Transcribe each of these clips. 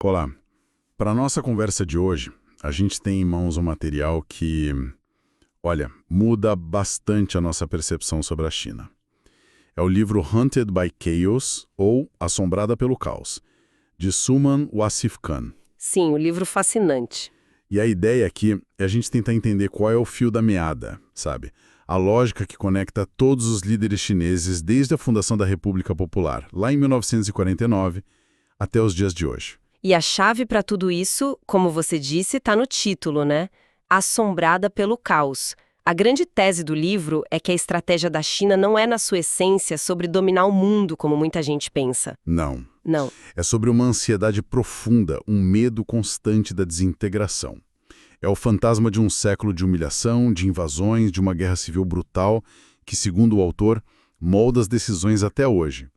Olá, para a nossa conversa de hoje, a gente tem em mãos um material que, olha, muda bastante a nossa percepção sobre a China. É o livro Hunted by Chaos, ou Assombrada pelo Caos, de Suman Wasif Khan. Sim, o livro fascinante. E a ideia aqui é a gente tentar entender qual é o fio da meada, sabe? A lógica que conecta todos os líderes chineses desde a fundação da República Popular, lá em 1949, até os dias de hoje. E a chave para tudo isso, como você disse, está no título, né? Assombrada pelo caos. A grande tese do livro é que a estratégia da China não é, na sua essência, sobre dominar o mundo, como muita gente pensa. Não. Não. É sobre uma ansiedade profunda, um medo constante da desintegração. É o fantasma de um século de humilhação, de invasões, de uma guerra civil brutal que, segundo o autor, molda as decisões até hoje.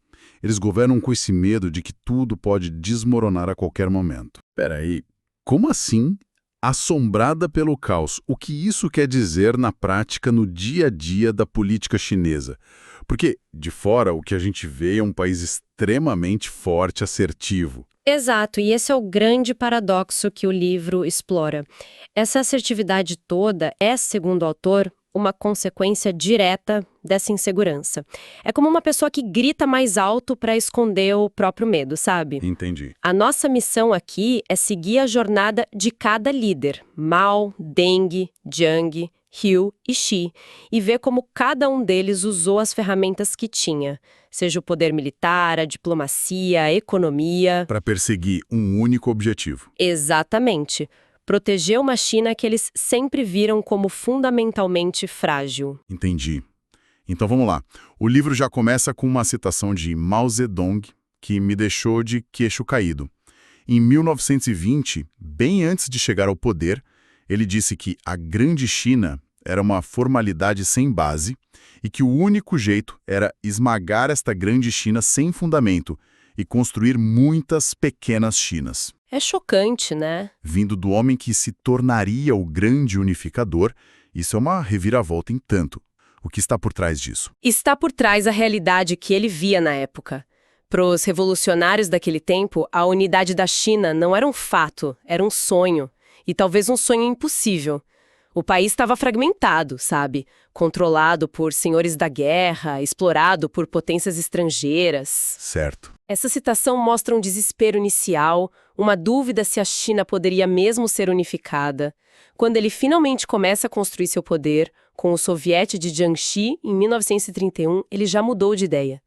Eles governam com esse medo de que tudo pode desmoronar a qualquer momento. Peraí, como assim? Assombrada pelo caos. O que isso quer dizer na prática, no dia a dia da política chinesa? Porque, de fora, o que a gente vê é um país extremamente forte, assertivo. Exato, e esse é o grande paradoxo que o livro explora. Essa assertividade toda é, segundo o autor, uma consequência direta dessa insegurança. É como uma pessoa que grita mais alto para esconder o próprio medo, sabe? Entendi. A nossa missão aqui é seguir a jornada de cada líder, Mao, Deng, Jiang, Hu e Xi, e ver como cada um deles usou as ferramentas que tinha, seja o poder militar, a diplomacia, a economia. Para perseguir um único objetivo. Exatamente. Proteger uma China que eles sempre viram como fundamentalmente frágil. Entendi. Então vamos lá. O livro já começa com uma citação de Mao Zedong, que me deixou de queixo caído. Em 1920, bem antes de chegar ao poder, ele disse que a Grande China era uma formalidade sem base e que o único jeito era esmagar esta Grande China sem fundamento e construir muitas pequenas Chinas. É chocante, né? Vindo do homem que se tornaria o grande unificador, isso é uma reviravolta em tanto. O que está por trás disso? Está por trás a realidade que ele via na época. Para os revolucionários daquele tempo, a unidade da China não era um fato, era um sonho. E talvez um sonho impossível. O país estava fragmentado, sabe? Controlado por senhores da guerra, explorado por potências estrangeiras. Certo. Essa citação mostra um desespero inicial, uma dúvida se a China poderia mesmo ser unificada. Quando ele finalmente começa a construir seu poder, com o soviete de Jiangxi, em 1931, ele já mudou de ideia.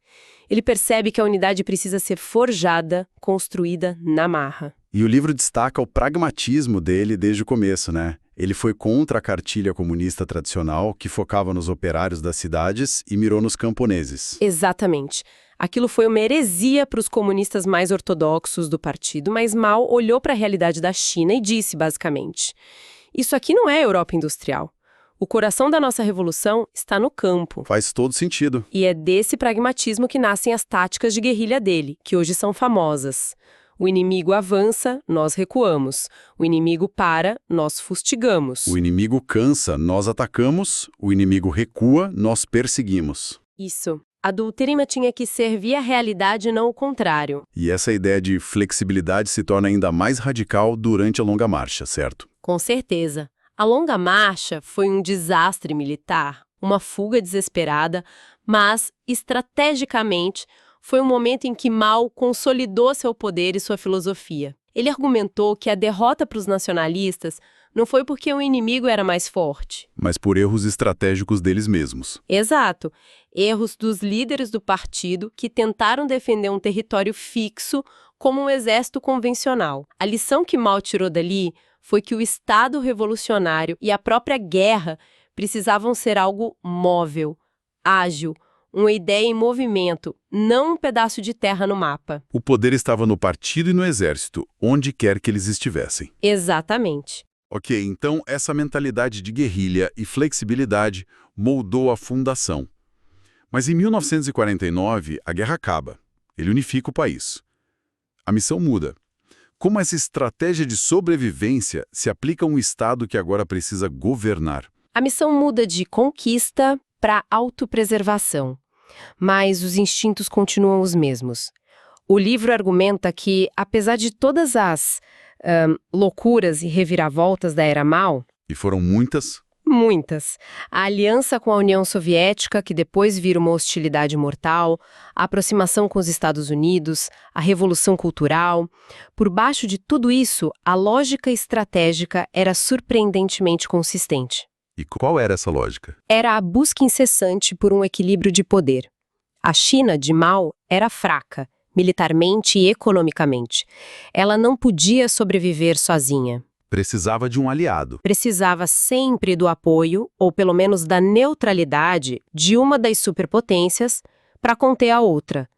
Ele percebe que a unidade precisa ser forjada, construída na marra. E o livro destaca o pragmatismo dele desde o começo, né? Ele foi contra a cartilha comunista tradicional, que focava nos operários das cidades e mirou nos camponeses. Exatamente. Aquilo foi uma heresia para os comunistas mais ortodoxos do partido, mas Mao olhou para a realidade da China e disse, basicamente, isso aqui não é Europa industrial. O coração da nossa revolução está no campo. Faz todo sentido. E é desse pragmatismo que nascem as táticas de guerrilha dele, que hoje são famosas. O inimigo avança, nós recuamos. O inimigo para, nós fustigamos. O inimigo cansa, nós atacamos. O inimigo recua, nós perseguimos. Isso. A doutrina tinha que servir à realidade e não o contrário. E essa ideia de flexibilidade se torna ainda mais radical durante a longa marcha, certo? Com certeza. A longa marcha foi um desastre militar, uma fuga desesperada, mas, estrategicamente, foi um momento em que Mao consolidou seu poder e sua filosofia. Ele argumentou que a derrota para os nacionalistas não foi porque o inimigo era mais forte. Mas por erros estratégicos deles mesmos. Exato. Erros dos líderes do partido que tentaram defender um território fixo como um exército convencional. A lição que Mao tirou dali foi que o Estado revolucionário e a própria guerra precisavam ser algo móvel, ágil, uma ideia em movimento, não um pedaço de terra no mapa. O poder estava no partido e no exército, onde quer que eles estivessem. Exatamente. Ok, então essa mentalidade de guerrilha e flexibilidade moldou a fundação. Mas em 1949, a guerra acaba. Ele unifica o país. A missão muda. Como essa estratégia de sobrevivência se aplica a um Estado que agora precisa governar? A missão muda de conquista para autopreservação. Mas os instintos continuam os mesmos. O livro argumenta que, apesar de todas as loucuras e reviravoltas da Era Mao, E foram muitas? muitas, a aliança com a União Soviética, que depois vira uma hostilidade mortal, a aproximação com os Estados Unidos, a Revolução Cultural, por baixo de tudo isso, a lógica estratégica era surpreendentemente consistente. E qual era essa lógica? Era a busca incessante por um equilíbrio de poder. A China, de Mao, era fraca, militarmente e economicamente. Ela não podia sobreviver sozinha. Precisava de um aliado. Precisava sempre do apoio, ou pelo menos da neutralidade, de uma das superpotências para conter a outra.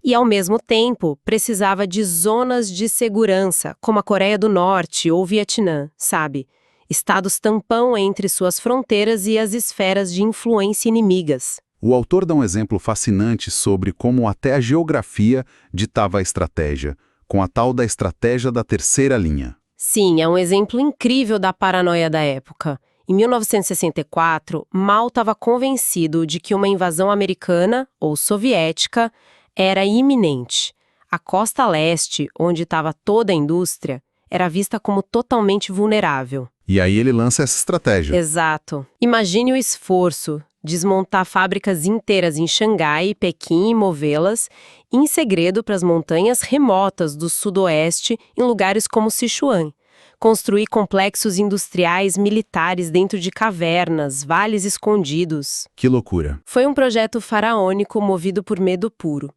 E, ao mesmo tempo, precisava de zonas de segurança, como a Coreia do Norte ou Vietnã, sabe? Estados tampão entre suas fronteiras e as esferas de influência inimigas. O autor dá um exemplo fascinante sobre como até a geografia ditava a estratégia, com a tal da estratégia da terceira linha. Sim, é um exemplo incrível da paranoia da época. Em 1964, Mao estava convencido de que uma invasão americana, ou soviética, era iminente. A costa leste, onde estava toda a indústria, era vista como totalmente vulnerável. E aí ele lança essa estratégia. Exato. Imagine o esforço: desmontar fábricas inteiras em Xangai, Pequim e movê-las, em segredo para as montanhas remotas do sudoeste, em lugares como Sichuan. Construir complexos industriais militares dentro de cavernas, vales escondidos. Que loucura. Foi um projeto faraônico movido por medo puro.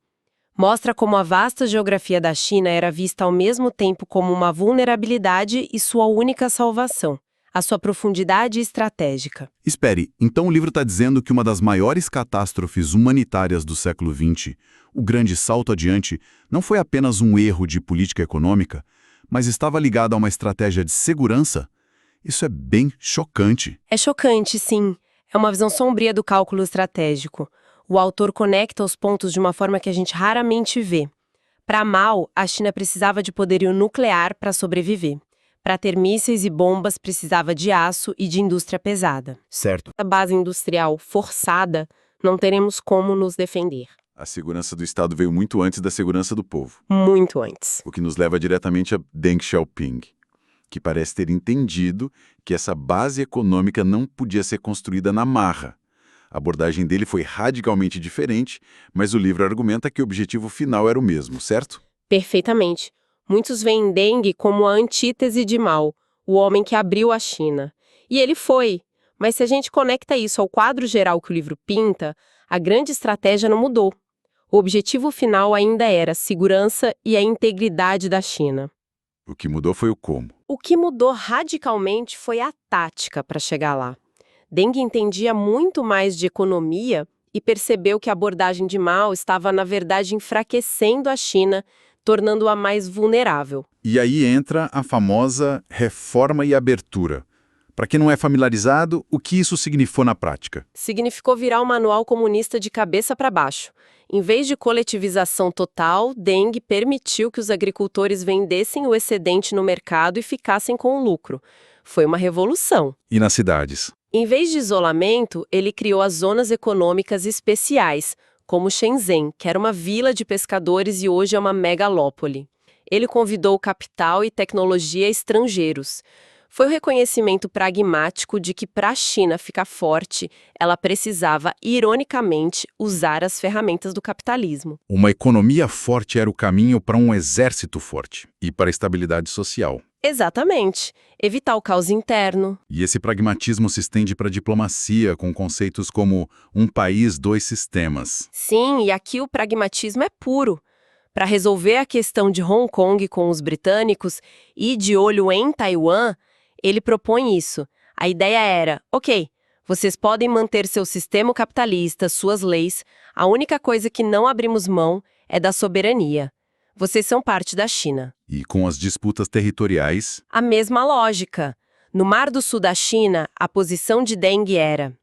Mostra como a vasta geografia da China era vista ao mesmo tempo como uma vulnerabilidade e sua única salvação, a sua profundidade estratégica. Espere, então o livro está dizendo que uma das maiores catástrofes humanitárias do século XX, o grande salto adiante, não foi apenas um erro de política econômica, mas estava ligado a uma estratégia de segurança? Isso é bem chocante. É chocante, sim. É uma visão sombria do cálculo estratégico. O autor conecta os pontos de uma forma que a gente raramente vê. Para Mao, a China precisava de poderio nuclear para sobreviver. Para ter mísseis e bombas, precisava de aço e de indústria pesada. Certo. A base industrial forçada, não teremos como nos defender. A segurança do Estado veio muito antes da segurança do povo. Muito antes. O que nos leva diretamente a Deng Xiaoping, que parece ter entendido que essa base econômica não podia ser construída na marra. A abordagem dele foi radicalmente diferente, mas o livro argumenta que o objetivo final era o mesmo, certo? Perfeitamente. Muitos veem Deng como a antítese de Mao, o homem que abriu a China. E ele foi. Mas se a gente conecta isso ao quadro geral que o livro pinta, a grande estratégia não mudou. O objetivo final ainda era a segurança e a integridade da China. O que mudou foi o como. O que mudou radicalmente foi a tática para chegar lá. Deng entendia muito mais de economia e percebeu que a abordagem de Mao estava, na verdade, enfraquecendo a China, tornando-a mais vulnerável. E aí entra a famosa reforma e abertura. Para quem não é familiarizado, o que isso significou na prática? Significou virar um manual comunista de cabeça para baixo. Em vez de coletivização total, Deng permitiu que os agricultores vendessem o excedente no mercado e ficassem com o lucro. Foi uma revolução. E nas cidades? Em vez de isolamento, ele criou as zonas econômicas especiais, como Shenzhen, que era uma vila de pescadores e hoje é uma megalópole. Ele convidou capital e tecnologia estrangeiros. Foi o reconhecimento pragmático de que, para a China ficar forte, ela precisava, ironicamente, usar as ferramentas do capitalismo. Uma economia forte era o caminho para um exército forte e para a estabilidade social. Exatamente. Evitar o caos interno. E esse pragmatismo se estende para a diplomacia, com conceitos como um país, dois sistemas. Sim, e aqui o pragmatismo é puro. Para resolver a questão de Hong Kong com os britânicos e de olho em Taiwan, ele propõe isso. A ideia era, ok, vocês podem manter seu sistema capitalista, suas leis, a única coisa que não abrimos mão é da soberania. Vocês são parte da China. E com as disputas territoriais? A mesma lógica. No Mar do Sul da China, a posição de Deng era: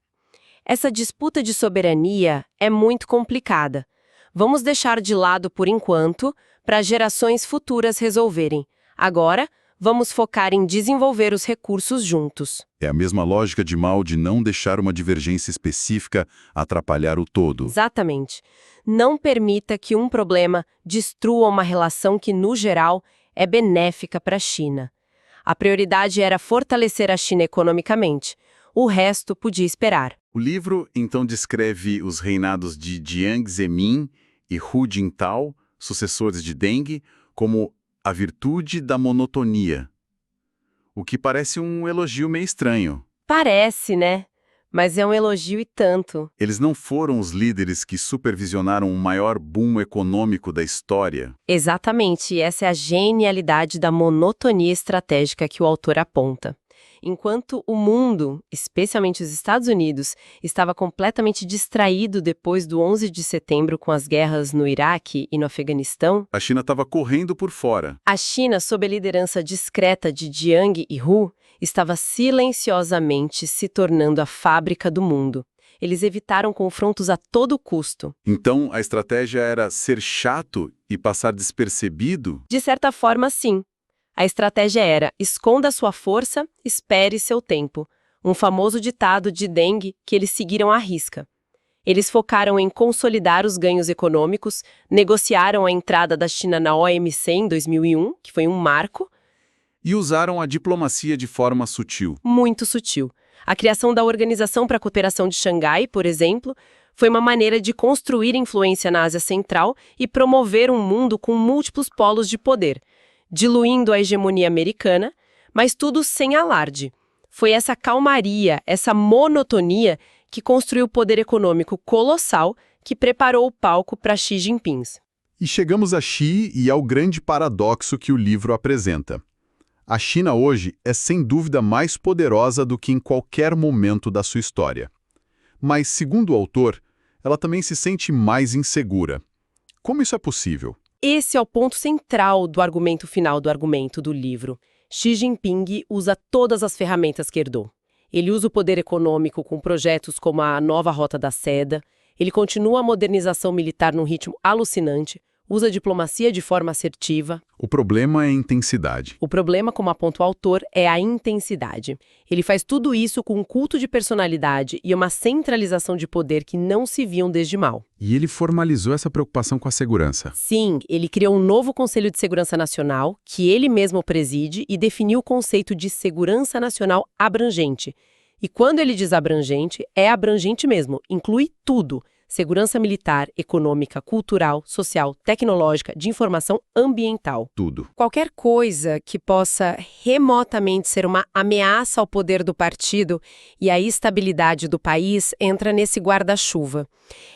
essa disputa de soberania é muito complicada. Vamos deixar de lado por enquanto, para gerações futuras resolverem. Agora, vamos focar em desenvolver os recursos juntos. É a mesma lógica de Mao de não deixar uma divergência específica atrapalhar o todo. Exatamente. Não permita que um problema destrua uma relação que, no geral, é benéfica para a China. A prioridade era fortalecer a China economicamente. O resto podia esperar. O livro, então, descreve os reinados de Jiang Zemin e Hu Jintao, sucessores de Deng, como a virtude da monotonia. O que parece um elogio meio estranho. Parece, né? Mas é um elogio e tanto. Eles não foram os líderes que supervisionaram o maior boom econômico da história. Exatamente, essa é a genialidade da monotonia estratégica que o autor aponta. Enquanto o mundo, especialmente os Estados Unidos, estava completamente distraído depois do 11 de setembro com as guerras no Iraque e no Afeganistão, A China estava correndo por fora. a China, sob a liderança discreta de Jiang e Hu, estava silenciosamente se tornando a fábrica do mundo. Eles evitaram confrontos a todo custo. Então, a estratégia era ser chato e passar despercebido? De certa forma, sim. A estratégia era: esconda sua força, espere seu tempo. Um famoso ditado de Deng que eles seguiram à risca. Eles focaram em consolidar os ganhos econômicos, negociaram a entrada da China na OMC em 2001, que foi um marco, E usaram a diplomacia de forma sutil. muito sutil. A criação da Organização para a Cooperação de Xangai, por exemplo, foi uma maneira de construir influência na Ásia Central e promover um mundo com múltiplos polos de poder, diluindo a hegemonia americana, mas tudo sem alarde. Foi essa calmaria, essa monotonia que construiu o poder econômico colossal que preparou o palco para Xi Jinping. E chegamos a Xi e ao grande paradoxo que o livro apresenta. A China hoje é sem dúvida mais poderosa do que em qualquer momento da sua história. Mas, segundo o autor, ela também se sente mais insegura. Como isso é possível? Esse é o ponto central do argumento final do argumento do livro. Xi Jinping usa todas as ferramentas que herdou. Ele usa o poder econômico com projetos como a nova Rota da Seda, ele continua a modernização militar num ritmo alucinante, usa a diplomacia de forma assertiva. O problema é a intensidade. O problema, como aponta o autor, é a intensidade. Ele faz tudo isso com um culto de personalidade e uma centralização de poder que não se viam desde Mao. E ele formalizou essa preocupação com a segurança. Sim, ele criou um novo Conselho de Segurança Nacional, que ele mesmo preside, e definiu o conceito de segurança nacional abrangente. E quando ele diz abrangente, é abrangente mesmo, inclui tudo. Segurança militar, econômica, cultural, social, tecnológica, de informação ambiental. Tudo. Qualquer coisa que possa remotamente ser uma ameaça ao poder do partido e à estabilidade do país entra nesse guarda-chuva.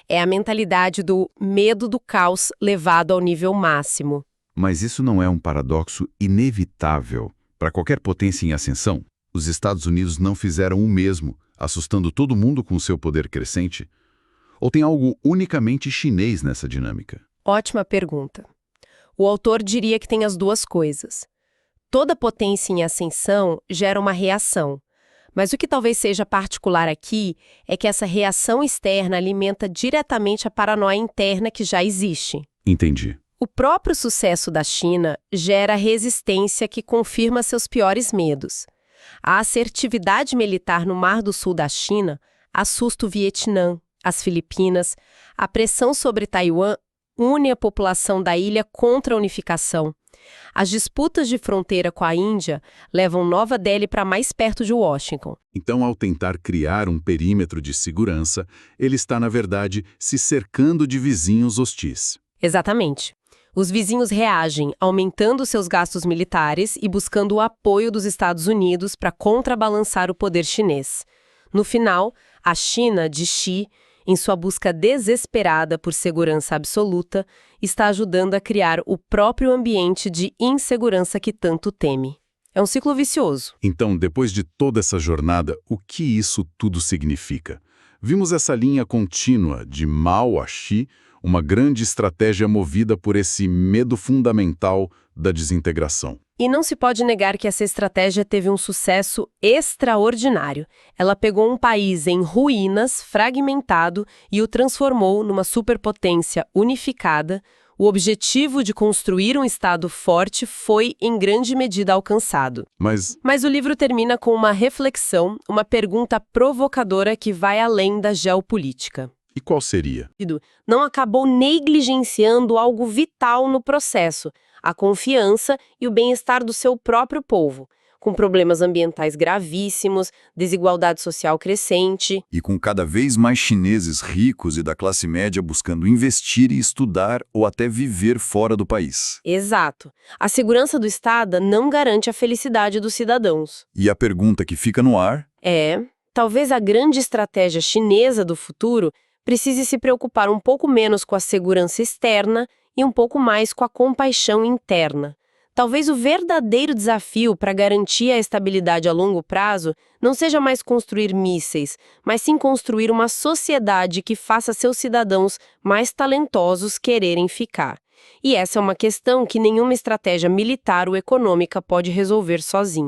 É a mentalidade do medo do caos levado ao nível máximo. Mas isso não é um paradoxo inevitável para qualquer potência em ascensão? Os Estados Unidos não fizeram o mesmo, assustando todo mundo com seu poder crescente? Ou tem algo unicamente chinês nessa dinâmica? Ótima pergunta. O autor diria que tem as duas coisas. Toda potência em ascensão gera uma reação. Mas o que talvez seja particular aqui é que essa reação externa alimenta diretamente a paranoia interna que já existe. Entendi. O próprio sucesso da China gera resistência que confirma seus piores medos. A assertividade militar no Mar do Sul da China assusta o Vietnã, as Filipinas. A pressão sobre Taiwan une a população da ilha contra a unificação. As disputas de fronteira com a Índia levam Nova Delhi para mais perto de Washington. Então, ao tentar criar um perímetro de segurança, ele está, na verdade, se cercando de vizinhos hostis. Exatamente. Os vizinhos reagem, aumentando seus gastos militares e buscando o apoio dos Estados Unidos para contrabalançar o poder chinês. No final, a China, de Xi, em sua busca desesperada por segurança absoluta, está ajudando a criar o próprio ambiente de insegurança que tanto teme. É um ciclo vicioso. Então, depois de toda essa jornada, o que isso tudo significa? Vimos essa linha contínua de Mao a Xi, uma grande estratégia movida por esse medo fundamental da desintegração. E não se pode negar que essa estratégia teve um sucesso extraordinário. Ela pegou um país em ruínas, fragmentado, e o transformou numa superpotência unificada, O objetivo de construir um Estado forte foi, em grande medida, alcançado. Mas o livro termina com uma reflexão, uma pergunta provocadora que vai além da geopolítica. E qual seria? Não acabou negligenciando algo vital no processo, a confiança e o bem-estar do seu próprio povo, com problemas ambientais gravíssimos, desigualdade social crescente. E com cada vez mais chineses ricos e da classe média buscando investir e estudar ou até viver fora do país. Exato. A segurança do Estado não garante a felicidade dos cidadãos. E a pergunta que fica no ar Talvez a grande estratégia chinesa do futuro precise se preocupar um pouco menos com a segurança externa e um pouco mais com a compaixão interna. Talvez o verdadeiro desafio para garantir a estabilidade a longo prazo não seja mais construir mísseis, mas sim construir uma sociedade que faça seus cidadãos mais talentosos quererem ficar. E essa é uma questão que nenhuma estratégia militar ou econômica pode resolver sozinha.